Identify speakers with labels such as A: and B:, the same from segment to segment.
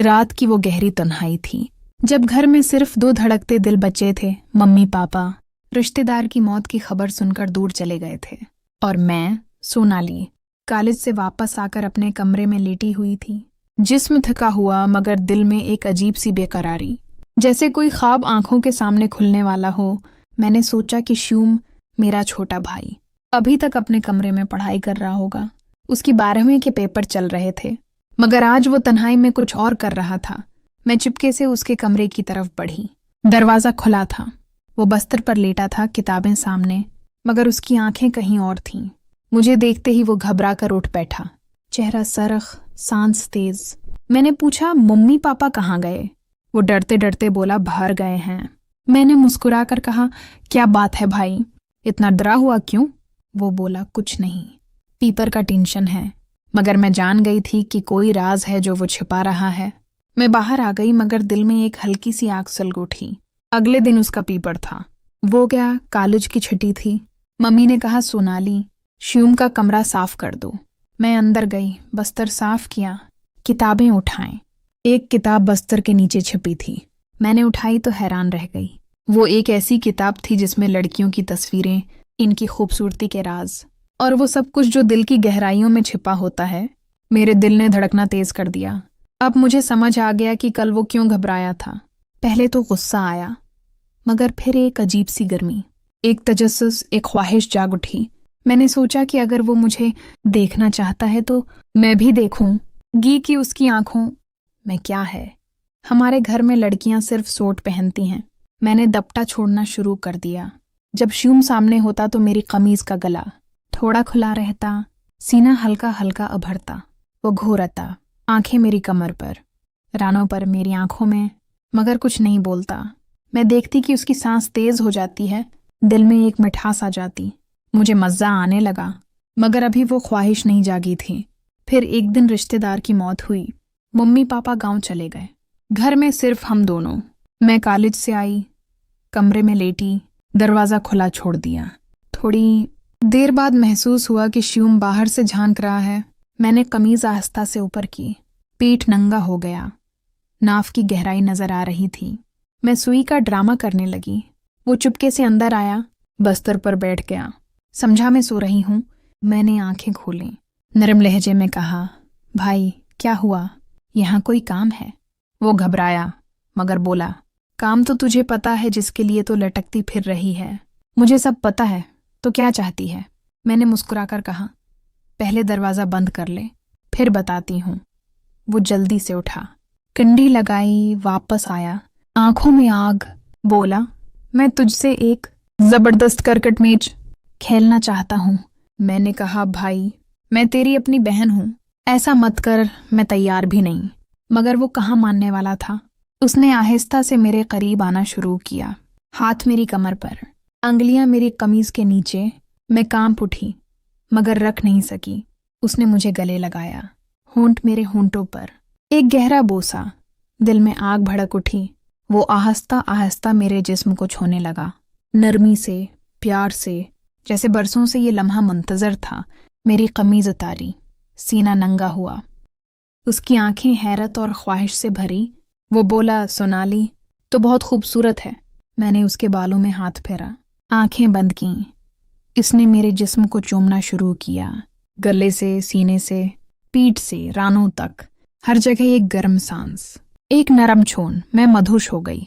A: रात की वो गहरी तन्हाई थी, जब घर में सिर्फ 2 धड़कते दिल बचे थे। मम्मी पापा रिश्तेदार की मौत की खबर सुनकर दूर चले गए थे, और मैं, सोनाली, कॉलेज से वापस आकर अपने कमरे में लेटी हुई थी। जिस्म थका हुआ, मगर दिल में एक अजीब सी बेकरारी, जैसे कोई ख्वाब आंखों के सामने खुलने वाला हो। मैंने सोचा कि श्यूम, मेरा छोटा भाई, अभी तक अपने कमरे में पढ़ाई कर रहा होगा। उसकी 12वीं के पेपर चल रहे थे, मगर आज वो तन्हाई में कुछ और कर रहा था। मैं चुपके से उसके कमरे की तरफ बढ़ी। दरवाज़ा खुला था। वो बस्तर पर लेटा था, किताबें सामने, मगर उसकी आंखें कहीं और थीं। मुझे देखते ही वो घबरा कर उठ बैठा, चेहरा सरख, सांस तेज। मैंने पूछा, मम्मी पापा कहाँ गए? वो डरते डरते बोला, बाहर गए हैं। मैंने मुस्कुरा कर कहा, क्या बात है भाई, इतना डरा हुआ क्यों? वो बोला, कुछ नहीं, पेपर का टेंशन है। मगर मैं जान गई थी कि कोई राज है जो वो छिपा रहा है। मैं बाहर आ गई, मगर दिल में एक हल्की सी आग सुलग उठी। अगले दिन उसका पेपर था। वो क्या, कॉलेज की छुट्टी थी। मम्मी ने कहा, सोनाली, श्यूम का कमरा साफ कर दो। मैं अंदर गई, बस्तर साफ किया, किताबें उठाएं। एक किताब बस्तर के नीचे छिपी थी। मैंने उठाई तो हैरान रह गई। वो एक ऐसी किताब थी जिसमें लड़कियों की तस्वीरें, इनकी खूबसूरती के राज, और वो सब कुछ जो दिल की गहराइयों में छिपा होता है। मेरे दिल ने धड़कना तेज कर दिया। अब मुझे समझ आ गया कि कल वो क्यों घबराया था। पहले तो गुस्सा आया, मगर फिर एक अजीब सी गर्मी, एक तजस्सुस, एक ख्वाहिश जाग उठी। मैंने सोचा कि अगर वो मुझे देखना चाहता है तो मैं भी देखूंगी कि उसकी आंखों में क्या है। हमारे घर में लड़कियां सिर्फ सूट पहनती हैं। मैंने दपटा छोड़ना शुरू कर दिया। जब श्यूम सामने होता तो मेरी कमीज का गला थोड़ा खुला रहता, सीना हल्का हल्का उभरता। वो घूरता, आंखें मेरी कमर पर, रानों पर, मेरी आंखों में, मगर कुछ नहीं बोलता। मैं देखती कि उसकी सांस तेज हो जाती है, दिल में एक मिठास आ जाती। मुझे मज़ा आने लगा, मगर अभी वो ख्वाहिश नहीं जागी थी। फिर एक दिन रिश्तेदार की मौत हुई। मम्मी पापा गांव चले गए। घर में सिर्फ हम दोनों। मैं कॉलेज से आई, कमरे में लेटी, दरवाज़ा खुला छोड़ दिया। थोड़ी देर बाद महसूस हुआ कि श्यूम बाहर से झांक रहा है। मैंने कमीज आहिस्ता से ऊपर की। पेट नंगा हो गया, नाफ की गहराई नजर आ रही थी। मैं सुई का ड्रामा करने लगी। वो चुपके से अंदर आया, बस्तर पर बैठ गया। समझा मैं सो रही हूँ। मैंने आंखें खोली, नरम लहजे में कहा, भाई क्या हुआ, यहाँ कोई काम है? वो घबराया, मगर बोला, काम तो तुझे पता है, जिसके लिए तो लटकती फिर रही है। मुझे सब पता है, तो क्या चाहती है? मैंने मुस्कुराकर कहा, पहले दरवाज़ा बंद कर ले, फिर बताती हूँ। वो जल्दी से उठा, कंडी लगाई, वापस आया, आंखों में आग। बोला, मैं तुझसे एक जबरदस्त क्रिकेट मैच खेलना चाहता हूँ। मैंने कहा, भाई मैं तेरी अपनी बहन हूँ, ऐसा मत कर, मैं तैयार भी नहीं। मगर वो कहाँ मानने वाला था। उसने आहिस्ता से मेरे करीब आना शुरू किया, हाथ मेरी कमर पर, अंगलियां मेरी कमीज के नीचे। मैं कांप उठी, मगर रख नहीं सकी। उसने मुझे गले लगाया, होंठ मेरे होंठों पर, एक गहरा बोसा। दिल में आग भड़क उठी। वो आहिस्ता आहिस्ता मेरे जिस्म को छूने लगा, नरमी से, प्यार से, जैसे बरसों से ये लम्हा मुंतजर था। मेरी कमीज उतारी, सीना नंगा हुआ। उसकी आंखें हैरत और ख्वाहिश से भरी। वो बोला, सोनाली तो बहुत खूबसूरत है। मैंने उसके बालों में हाथ फेरा, आंखें बंद कीं। इसने मेरे जिस्म को चूमना शुरू किया, गले से, सीने से, पीठ से, रानों तक, हर जगह एक गर्म सांस, एक नरम छून। मैं मधुश हो गई,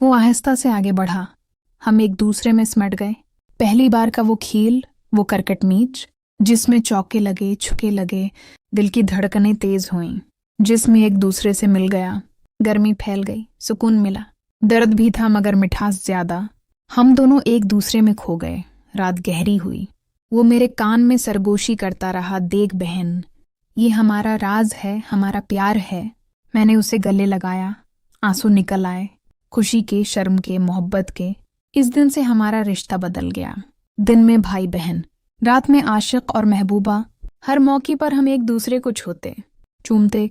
A: वो आहिस्ता से आगे बढ़ा, हम एक दूसरे में सिमट गए। पहली बार का वो खेल, वो क्रिकेट मैच, जिसमें चौके लगे, छक्के लगे, दिल की धड़कनें तेज हुईं, जिसमें एक दूसरे से मिल गया। गर्मी फैल गई, सुकून मिला, दर्द भी था, मगर मिठास ज्यादा। हम दोनों एक दूसरे में खो गए। रात गहरी हुई। वो मेरे कान में सरगोशी करता रहा, देख बहन, ये हमारा राज है, हमारा प्यार है। मैंने उसे गले लगाया, आंसू निकल आए, खुशी के, शर्म के, मोहब्बत के। इस दिन से हमारा रिश्ता बदल गया। दिन में भाई बहन, रात में आशिक और महबूबा। हर मौके पर हम एक दूसरे को छूते, चूमते,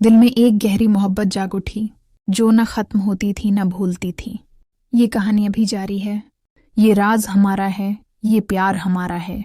A: दिल में एक गहरी मोहब्बत जाग उठी, जो न खत्म होती थी, न भूलती थी। ये कहानी अभी जारी है। ये राज हमारा है, ये प्यार हमारा है,